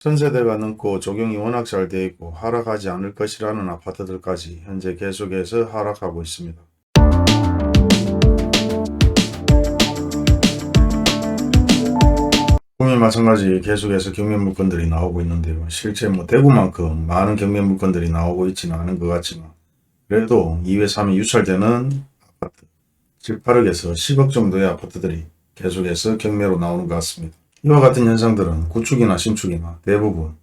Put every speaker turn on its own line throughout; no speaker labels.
전세대가 넘고 적용이 워낙 잘 되어 있고 하락하지 않을 것이라는 아파트들까지 현재 계속해서 하락하고 있습니다. 꿈이 마찬가지 계속해서 경매 물건들이 나오고 있는데요. 실제 대구만큼 많은 경매 물건들이 나오고 있지는 않은 것 같지만 그래도 2회, 3회 유찰되는 아파트 7, 8억에서 10억 정도의 아파트들이 계속해서 경매로 나오는 것 같습니다. 이와 같은 현상들은 구축이나 신축이나 대부분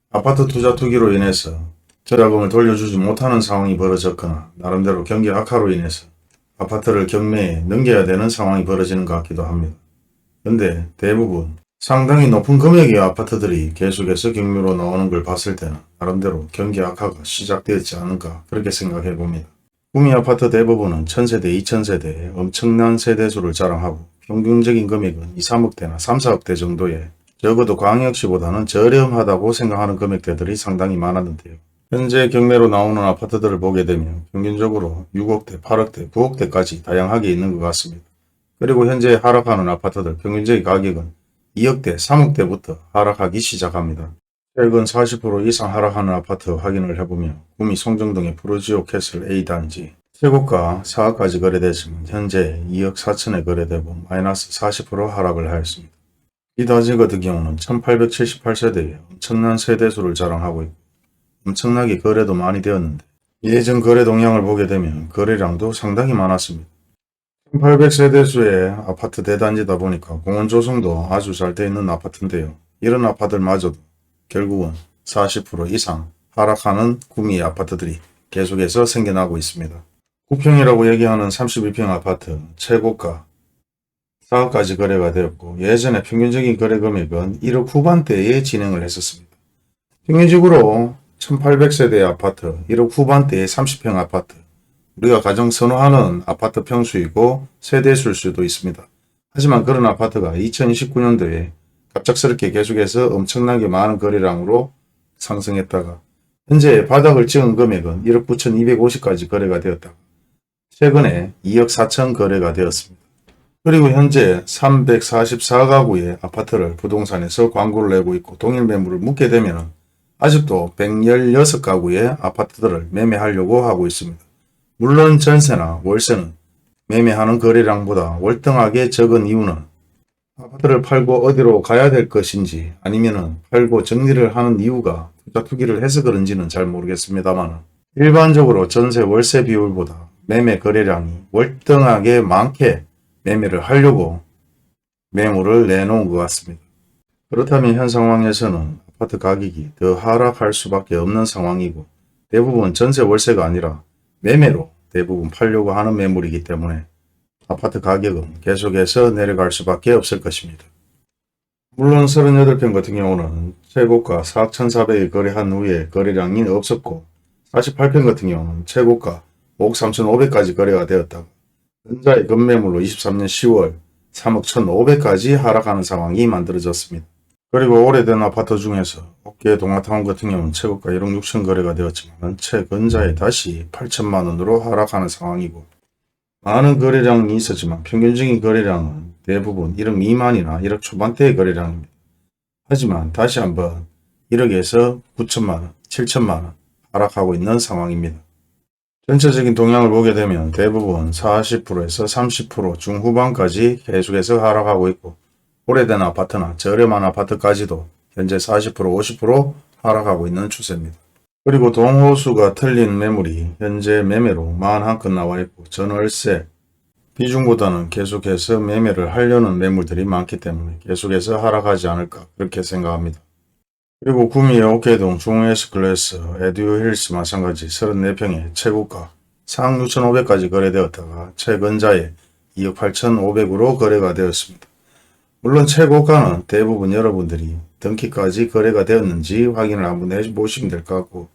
아파트 투자 투기로 인해서 절약금을 돌려주지 못하는 상황이 벌어졌거나 나름대로 경기 악화로 인해서 아파트를 경매에 넘겨야 되는 상황이 벌어지는 것 같기도 합니다. 근데 대부분 상당히 높은 금액의 아파트들이 계속해서 경매로 나오는 걸 봤을 때는 나름대로 경기 악화가 시작되었지 않은가 그렇게 생각해 봅니다. 구미 아파트 대부분은 1000세대, 2000세대의 엄청난 세대수를 자랑하고 평균적인 금액은 2, 3억대나 3, 4억대 정도의 적어도 광역시보다는 저렴하다고 생각하는 금액대들이 상당히 많았는데요. 현재 경매로 나오는 아파트들을 보게 되면 평균적으로 6억대, 8억대, 9억대까지 다양하게 있는 것 같습니다. 그리고 현재 하락하는 아파트들 평균적인 가격은 2억대, 3억대부터 하락하기 시작합니다. 최근 40% 이상 하락하는 아파트 확인을 해보면 구미 송정동의 프루지오 캐슬 A단지 최고가 4억까지 거래되지만 현재 2억 4천에 거래되고 마이너스 40% 하락을 하였습니다. 이 단지 같은 경우는 1878세대에 엄청난 세대수를 자랑하고 있고 엄청나게 거래도 많이 되었는데 예전 거래 동향을 보게 되면 거래량도 상당히 많았습니다. 1800세대수의 아파트 대단지다 보니까 공원 조성도 아주 잘 되어 있는 아파트인데요. 이런 아파트마저도 결국은 40% 이상 하락하는 구미 아파트들이 계속해서 생겨나고 있습니다. 9평이라고 얘기하는 32평 아파트 최고가 4억까지 거래가 되었고 예전에 평균적인 거래 금액은 1억 후반대에 진행을 했었습니다. 평균적으로 1800세대 아파트 1억 후반대의 30평 아파트 우리가 가장 선호하는 아파트 평수이고 세대수일 수도 있습니다. 하지만 그런 아파트가 2029년도에 갑작스럽게 계속해서 엄청나게 많은 거래량으로 상승했다가 현재 바닥을 찍은 금액은 1억 9,250까지 거래가 되었다가 최근에 2억 4천 거래가 되었습니다. 그리고 현재 344가구의 아파트를 부동산에서 광고를 내고 있고 동일 매물을 묻게 되면 아직도 116가구의 아파트들을 매매하려고 하고 있습니다. 물론 전세나 월세는 매매하는 거래량보다 월등하게 적은 이유는 아파트를 팔고 어디로 가야 될 것인지 아니면 팔고 정리를 하는 이유가 투자 투기를 해서 그런지는 잘 모르겠습니다만 일반적으로 전세 월세 비율보다 매매 거래량이 월등하게 많게 매매를 하려고 매물을 내놓은 것 같습니다. 그렇다면 현 상황에서는 아파트 가격이 더 하락할 수밖에 없는 상황이고 대부분 전세 월세가 아니라 매매로 대부분 팔려고 하는 매물이기 때문에 아파트 가격은 계속해서 내려갈 수밖에 없을 것입니다. 물론 38평 같은 경우는 최고가 4억 1,400에 거래한 후에 거래량이 없었고 48평 같은 경우는 최고가 5억 3,500까지 거래가 되었다가 현재의 급매물로 23년 10월 3억 1,500까지 하락하는 상황이 만들어졌습니다. 그리고 오래된 아파트 중에서 옥계 동아타운 같은 경우는 최고가 1억 6천 거래가 되었지만 최근자에 다시 8천만 원으로 하락하는 상황이고 많은 거래량이 있었지만 평균적인 거래량은 대부분 1억 미만이나 1억 초반대의 거래량입니다. 하지만 다시 한번 1억에서 9천만 원, 7천만 원 하락하고 있는 상황입니다. 전체적인 동향을 보게 되면 대부분 40%에서 30% 중후반까지 계속해서 하락하고 있고 오래된 아파트나 저렴한 아파트까지도 현재 40%, 50% 하락하고 있는 추세입니다. 그리고 동호수가 틀린 매물이 현재 매매로 41건 나와 있고 전월세 비중보다는 계속해서 매매를 하려는 매물들이 많기 때문에 계속해서 하락하지 않을까 그렇게 생각합니다. 그리고 구미의 옥계동 중에스클래스 에듀힐스 마찬가지 34평에 최고가 4억 6,500까지 거래되었다가 최근자에 2억 8,500으로 거래가 되었습니다. 물론 최고가는 대부분 여러분들이 등기까지 거래가 되었는지 확인을 한번 해보시면 될 것 같고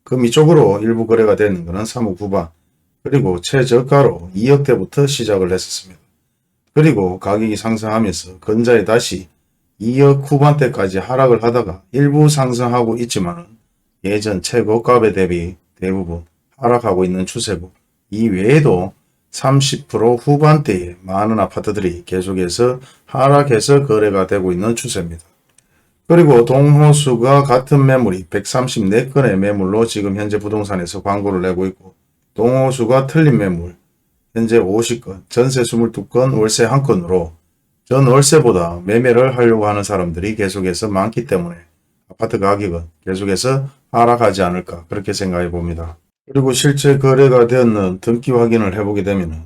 그 밑쪽으로 일부 거래가 되는 것은 3억 후반 그리고 최저가로 2억대부터 시작을 했었습니다. 그리고 가격이 상승하면서 근자에 다시 2억 후반대까지 하락을 하다가 일부 상승하고 있지만 예전 최고값에 대비 대부분 하락하고 있는 추세고 이 외에도 30% 후반대의 많은 아파트들이 계속해서 하락해서 거래가 되고 있는 추세입니다. 그리고 동호수가 같은 매물이 134건의 매물로 지금 현재 부동산에서 광고를 내고 있고, 동호수가 틀린 매물 현재 50건, 전세 22건, 월세 1건으로 전 월세보다 매매를 하려고 하는 사람들이 계속해서 많기 때문에 아파트 가격은 계속해서 하락하지 않을까 그렇게 생각해 봅니다. 그리고 실제 거래가 되었는 등기 확인을 해보게 되면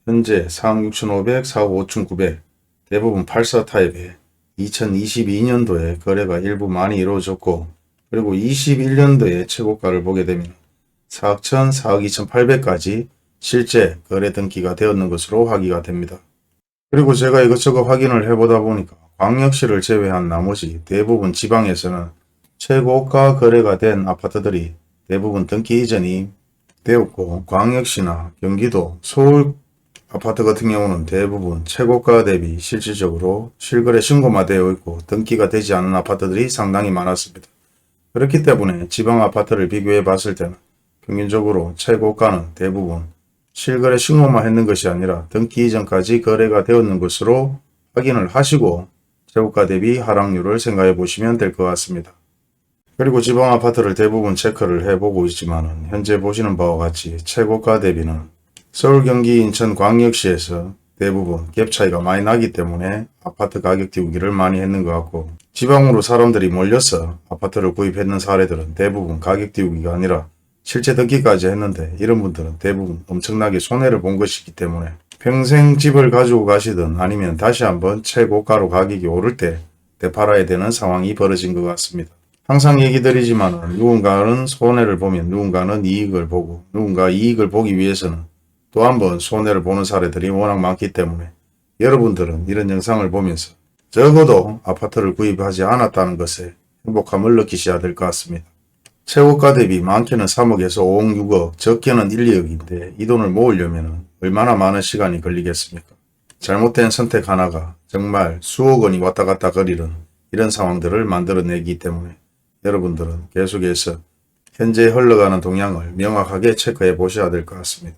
현재 4억 6,500, 4억 5,900 대부분 84 타입에 2022년도에 거래가 일부 많이 이루어졌고, 그리고 21년도에 최고가를 보게 되면 4억 1,000, 4억 2,800까지 실제 거래 등기가 되었는 것으로 확인이 됩니다. 그리고 제가 이것저것 확인을 해보다 보니까 광역시를 제외한 나머지 대부분 지방에서는 최고가 거래가 된 아파트들이 대부분 등기 이전이 되었고, 광역시나 경기도, 서울 아파트 같은 경우는 대부분 최고가 대비 실질적으로 실거래 신고만 되어 있고 등기가 되지 않은 아파트들이 상당히 많았습니다. 그렇기 때문에 지방 아파트를 비교해 봤을 때는 평균적으로 최고가는 대부분 실거래 신고만 했는 것이 아니라 등기 이전까지 거래가 되었는 것으로 확인을 하시고 최고가 대비 하락률을 생각해 보시면 될 것 같습니다. 그리고 지방 아파트를 대부분 체크를 해보고 있지만 현재 보시는 바와 같이 최고가 대비는 서울, 경기, 인천, 광역시에서 대부분 갭 차이가 많이 나기 때문에 아파트 가격 띄우기를 많이 했는 것 같고, 지방으로 사람들이 몰려서 아파트를 구입했는 사례들은 대부분 가격 띄우기가 아니라 실제 등기까지 했는데, 이런 분들은 대부분 엄청나게 손해를 본 것이기 때문에 평생 집을 가지고 가시든 아니면 다시 한번 최고가로 가격이 오를 때 되팔아야 되는 상황이 벌어진 것 같습니다. 항상 얘기 드리지만 누군가는 손해를 보면 누군가는 이익을 보고, 누군가 이익을 보기 위해서는 또 한 번 손해를 보는 사례들이 워낙 많기 때문에 여러분들은 이런 영상을 보면서 적어도 아파트를 구입하지 않았다는 것에 행복함을 느끼셔야 될 것 같습니다. 최고가 대비 많게는 3억에서 5억, 6억, 적게는 1, 2억인데 이 돈을 모으려면 얼마나 많은 시간이 걸리겠습니까? 잘못된 선택 하나가 정말 수억 원이 왔다 갔다 거리는 이런 상황들을 만들어내기 때문에 여러분들은 계속해서 현재 흘러가는 동향을 명확하게 체크해 보셔야 될 것 같습니다.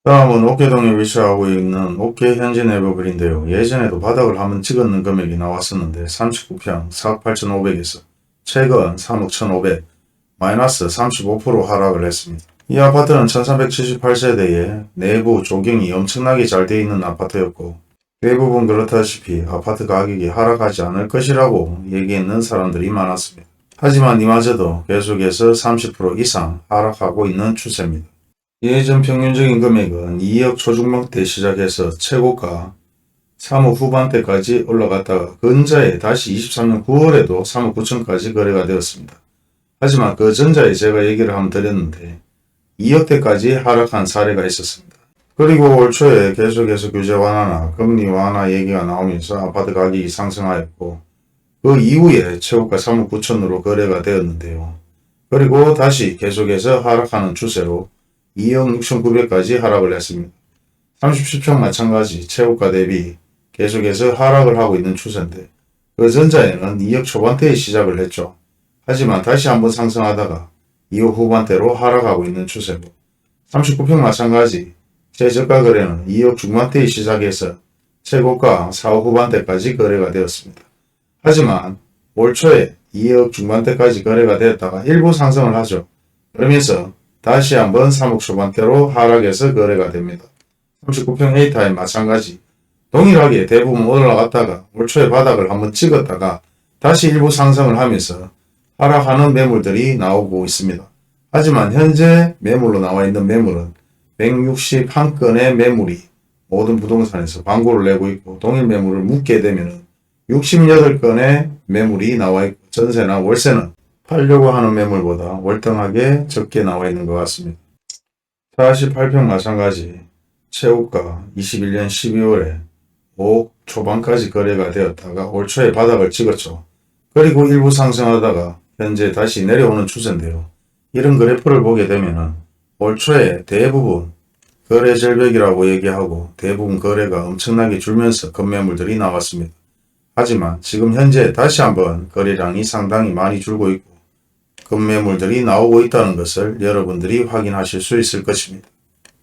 다음은 옥계동에 위치하고 있는 옥계 현지 네이버빌인데요. 예전에도 바닥을 한번 찍었는 금액이 나왔었는데 39평 4억 8,500에서 최근 3억 1,500 마이너스 35% 하락을 했습니다. 이 아파트는 1378세대에 내부 조경이 엄청나게 잘 되어 있는 아파트였고, 대부분 그렇다시피 아파트 가격이 하락하지 않을 것이라고 얘기했는 사람들이 많았습니다. 하지만 이마저도 계속해서 30% 이상 하락하고 있는 추세입니다. 예전 평균적인 금액은 2억 초중반대 시작해서 최고가 3억 후반대까지 올라갔다가 근자에 다시 23년 9월에도 3억 9천까지 거래가 되었습니다. 하지만 그 전자에 제가 얘기를 한번 드렸는데 2억대까지 하락한 사례가 있었습니다. 그리고 올 초에 계속해서 규제 완화나 금리 완화 얘기가 나오면서 아파트 가격이 상승하였고, 그 이후에 최고가 3억 9천으로 거래가 되었는데요. 그리고 다시 계속해서 하락하는 추세로 2억 6,900까지 하락을 했습니다. 37평 마찬가지 최고가 대비 계속해서 하락을 하고 있는 추세인데, 그 전자에는 2억 초반대에 시작을 했죠. 하지만 다시 한번 상승하다가 2억 후반대로 하락하고 있는 추세고, 39평 마찬가지 최저가 거래는 2억 중반대에 시작해서 최고가 4억 후반대까지 거래가 되었습니다. 하지만 올 초에 2억 중반대까지 거래가 되었다가 일부 상승을 하죠. 그러면서 다시 한번 3억 초반대로 하락해서 거래가 됩니다. 39평 A타입 마찬가지 동일하게 대부분 올라갔다가 올 초에 바닥을 한번 찍었다가 다시 일부 상승을 하면서 하락하는 매물들이 나오고 있습니다. 하지만 현재 매물로 나와 있는 매물은 161건의 매물이 모든 부동산에서 광고를 내고 있고, 동일 매물을 묻게 되면 68건의 매물이 나와 있고, 전세나 월세는 팔려고 하는 매물보다 월등하게 적게 나와 있는 것 같습니다. 48평 마찬가지 최고가 21년 12월에 5억 초반까지 거래가 되었다가 올 초에 바닥을 찍었죠. 그리고 일부 상승하다가 현재 다시 내려오는 추세인데요. 이런 그래프를 보게 되면은 올 초에 대부분 거래 절벽이라고 얘기하고 대부분 거래가 엄청나게 줄면서 급매물들이 나왔습니다. 하지만 지금 현재 다시 한번 거래량이 상당히 많이 줄고 있고 급매물들이 나오고 있다는 것을 여러분들이 확인하실 수 있을 것입니다.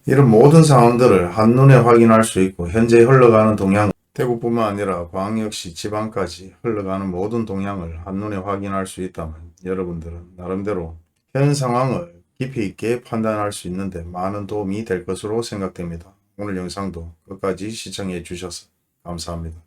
이런 모든 상황들을 한눈에 확인할 수 있고 현재 흘러가는 동향을 대구뿐만 아니라 광역시 지방까지 흘러가는 모든 동향을 한눈에 확인할 수 있다면 여러분들은 나름대로 현 상황을 깊이 있게 판단할 수 있는데 많은 도움이 될 것으로 생각됩니다. 오늘 영상도 끝까지 시청해 주셔서 감사합니다.